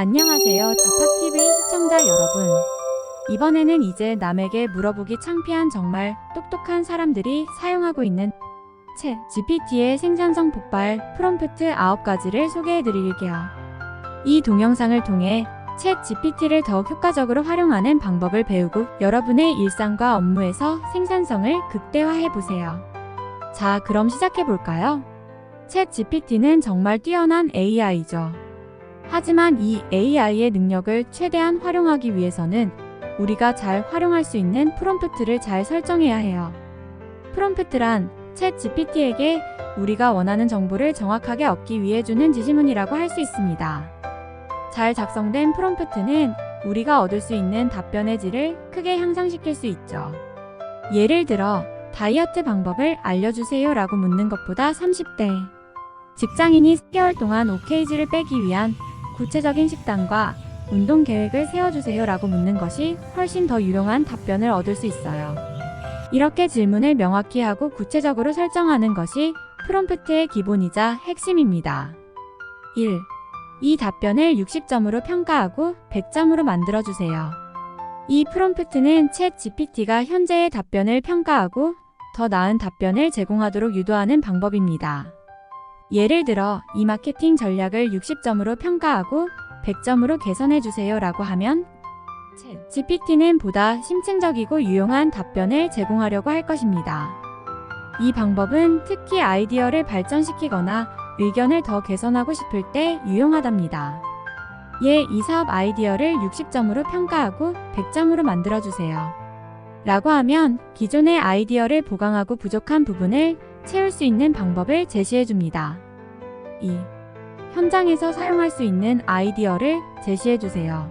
안녕하세요, 자팍TV 시청자 여러분. 이번에는 이제 남에게 물어보기 창피한 정말 똑똑한 사람들이 사용하고 있는 챗 GPT의 생산성 폭발 프롬프트 9가지를 소개해드릴게요. 이 동영상을 통해 챗 GPT를 더욱 효과적으로 활용하는 방법을 배우고 여러분의 일상과 업무에서 생산성을 극대화해보세요. 자, 그럼 시작해볼까요? 챗 GPT는 정말 뛰어난 AI죠. 하지만 이 AI의 능력을 최대한 활용하기 위해서는 우리가 잘 활용할 수 있는 프롬프트를 잘 설정해야 해요. 프롬프트란 챗 GPT에게 우리가 원하는 정보를 정확하게 얻기 위해 주는 지시문이라고 할 수 있습니다. 잘 작성된 프롬프트는 우리가 얻을 수 있는 답변의 질을 크게 향상시킬 수 있죠. 예를 들어 다이어트 방법을 알려주세요 라고 묻는 것보다 30대 직장인이 3개월 동안 5kg를 빼기 위한 구체적인 식단과 운동 계획을 세워주세요 라고 묻는 것이 훨씬 더 유용한 답변을 얻을 수 있어요. 이렇게 질문을 명확히 하고 구체적으로 설정하는 것이 프롬프트의 기본이자 핵심입니다. 1. 이 답변을 60점으로 평가하고 100점으로 만들어주세요. 이 프롬프트는 챗 GPT가 현재의 답변을 평가하고 더 나은 답변을 제공하도록 유도하는 방법입니다. 예를 들어 이 마케팅 전략을 60점으로 평가하고 100점으로 개선해주세요 라고 하면 챗 GPT는 보다 심층적이고 유용한 답변을 제공하려고 할 것입니다. 이 방법은 특히 아이디어를 발전시키거나 의견을 더 개선하고 싶을 때 유용하답니다. 이 사업 아이디어를 60점으로 평가하고 100점으로 만들어주세요 라고 하면 기존의 아이디어를 보강하고 부족한 부분을 채울 수 있는 방법을 제시해줍니다. 2. 현장에서 사용할 수 있는 아이디어를 제시해주세요.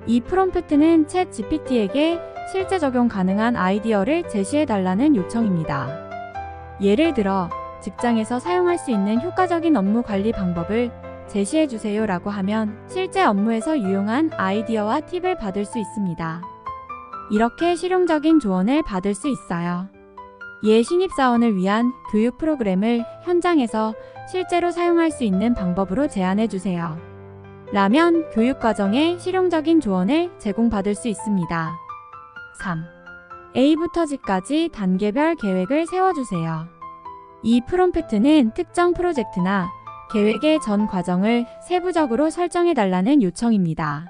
이 프롬프트는 챗 GPT에게 실제 적용 가능한 아이디어를 제시해달라는 요청입니다. 예를 들어 직장에서 사용할 수 있는 효과적인 업무 관리 방법을 제시해주세요 라고 하면 실제 업무에서 유용한 아이디어와 팁을 받을 수 있습니다. 이렇게 실용적인 조언을 받을 수 있어요. 신입사원을 위한 교육 프로그램을 현장에서 실제로 사용할 수 있는 방법으로 제안해주세요. 라면 교육 과정에 실용적인 조언을 제공받을 수 있습니다. 3. A부터 Z까지 단계별 계획을 세워주세요. 이 프롬프트는 특정 프로젝트나 계획의 전 과정을 세부적으로 설정해달라는 요청입니다.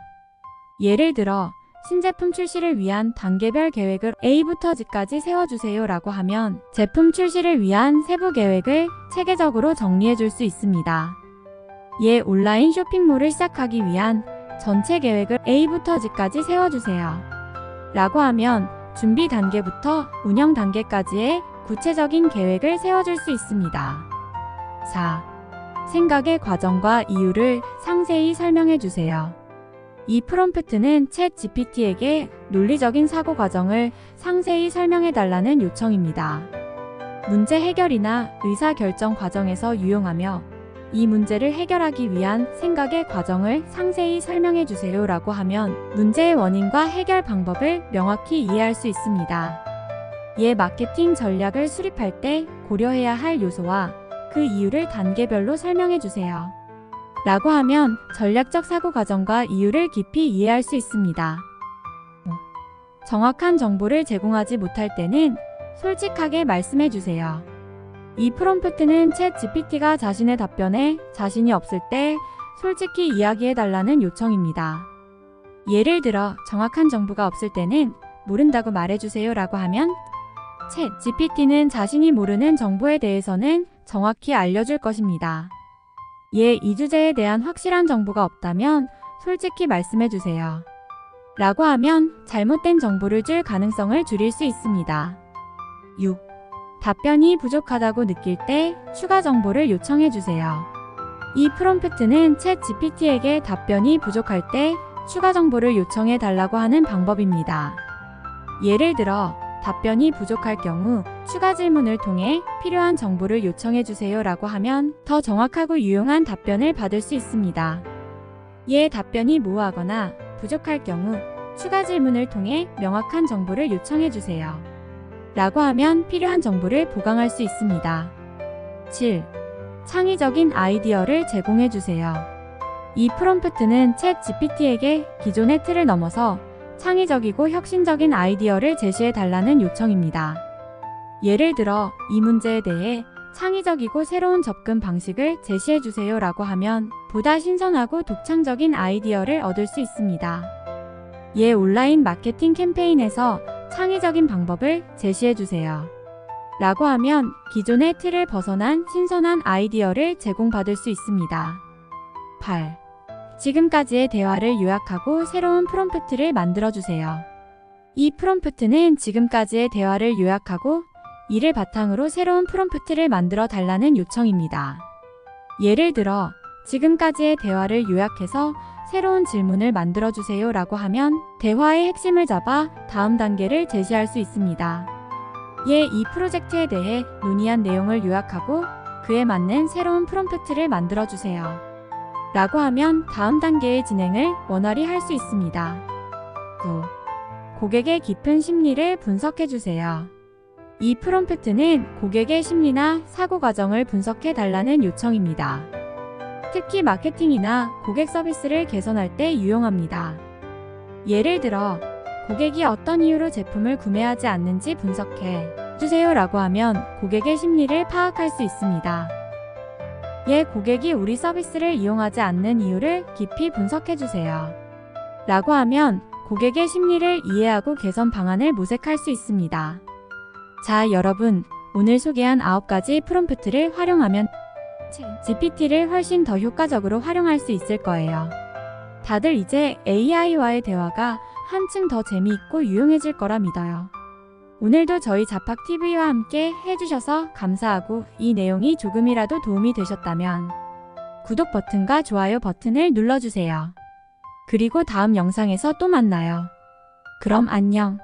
예를 들어 신제품 출시를 위한 단계별 계획을 A부터 Z까지 세워주세요 라고 하면 제품 출시를 위한 세부 계획을 체계적으로 정리해 줄 수 있습니다. 온라인 쇼핑몰을 시작하기 위한 전체 계획을 A부터 Z까지 세워주세요 라고 하면 준비 단계부터 운영 단계까지의 구체적인 계획을 세워줄 수 있습니다. 4. 생각의 과정과 이유를 상세히 설명해 주세요. 이 프롬프트는 챗 GPT에게 논리적인 사고 과정을 상세히 설명해달라는 요청입니다. 문제 해결이나 의사결정 과정에서 유용하며 이 문제를 해결하기 위한 생각의 과정을 상세히 설명해주세요 라고 하면 문제의 원인과 해결 방법을 명확히 이해할 수 있습니다. 마케팅 전략을 수립할 때 고려해야 할 요소와 그 이유를 단계별로 설명해주세요 라고 하면 전략적 사고 과정과 이유를 깊이 이해할 수 있습니다. 정확한 정보를 제공하지 못할 때는 솔직하게 말씀해주세요. 이 프롬프트는 챗 GPT가 자신의 답변에 자신이 없을 때 솔직히 이야기해달라는 요청입니다. 예를 들어 정확한 정보가 없을 때는 모른다고 말해주세요 라고 하면 챗 GPT는 자신이 모르는 정보에 대해서는 정확히 알려줄 것입니다. 이 주제에 대한 확실한 정보가 없다면 솔직히 말씀해주세요 라고 하면 잘못된 정보를 줄 가능성을 줄일 수 있습니다. 6. 답변이 부족하다고 느낄 때 추가 정보를 요청해주세요. 이 프롬프트는 챗 GPT에게 답변이 부족할 때 추가 정보를 요청해달라고 하는 방법입니다. 예를 들어 답변이 부족할 경우 추가 질문을 통해 필요한 정보를 요청해주세요 라고 하면 더 정확하고 유용한 답변을 받을 수 있습니다. 답변이 모호하거나 부족할 경우 추가 질문을 통해 명확한 정보를 요청해주세요 라고 하면 필요한 정보를 보강할 수 있습니다. 7. 창의적인 아이디어를 제공해주세요. 이 프롬프트는 챗 GPT에게 기존의 틀을 넘어서 창의적이고 혁신적인 아이디어를 제시해 달라는 요청입니다. 예를 들어 이 문제에 대해 창의적이고 새로운 접근 방식을 제시해 주세요 라고 하면 보다 신선하고 독창적인 아이디어를 얻을 수 있습니다. 온라인 마케팅 캠페인에서 창의적인 방법을 제시해 주세요 라고 하면 기존의 틀을 벗어난 신선한 아이디어를 제공받을 수 있습니다. 8. 지금까지의 대화를 요약하고 새로운 프롬프트를 만들어 주세요. 이 프롬프트는 지금까지의 대화를 요약하고 이를 바탕으로 새로운 프롬프트를 만들어 달라는 요청입니다. 예를 들어 지금까지의 대화를 요약해서 새로운 질문을 만들어 주세요 라고 하면 대화의 핵심을 잡아 다음 단계를 제시할 수 있습니다. 이 프로젝트에 대해 논의한 내용을 요약하고 그에 맞는 새로운 프롬프트를 만들어 주세요 라고 하면 다음 단계의 진행을 원활히 할 수 있습니다. 9. 고객의 깊은 심리를 분석해 주세요. 이 프롬프트는 고객의 심리나 사고 과정을 분석해 달라는 요청입니다. 특히 마케팅이나 고객 서비스를 개선할 때 유용합니다. 예를 들어 고객이 어떤 이유로 제품을 구매하지 않는지 분석해 주세요 라고 하면 고객의 심리를 파악할 수 있습니다. 고객이 우리 서비스를 이용하지 않는 이유를 깊이 분석해 주세요 라고 하면 고객의 심리를 이해하고 개선 방안을 모색할 수 있습니다. 자, 여러분, 오늘 소개한 9가지 프롬프트를 활용하면 GPT를 훨씬 더 효과적으로 활용할 수 있을 거예요. 다들 이제 AI와의 대화가 한층 더 재미있고 유용해질 거라 믿어요. 오늘도 저희 자팍TV와 함께 해주셔서 감사하고 이 내용이 조금이라도 도움이 되셨다면 구독 버튼과 좋아요 버튼을 눌러주세요. 그리고 다음 영상에서 또 만나요. 그럼 안녕.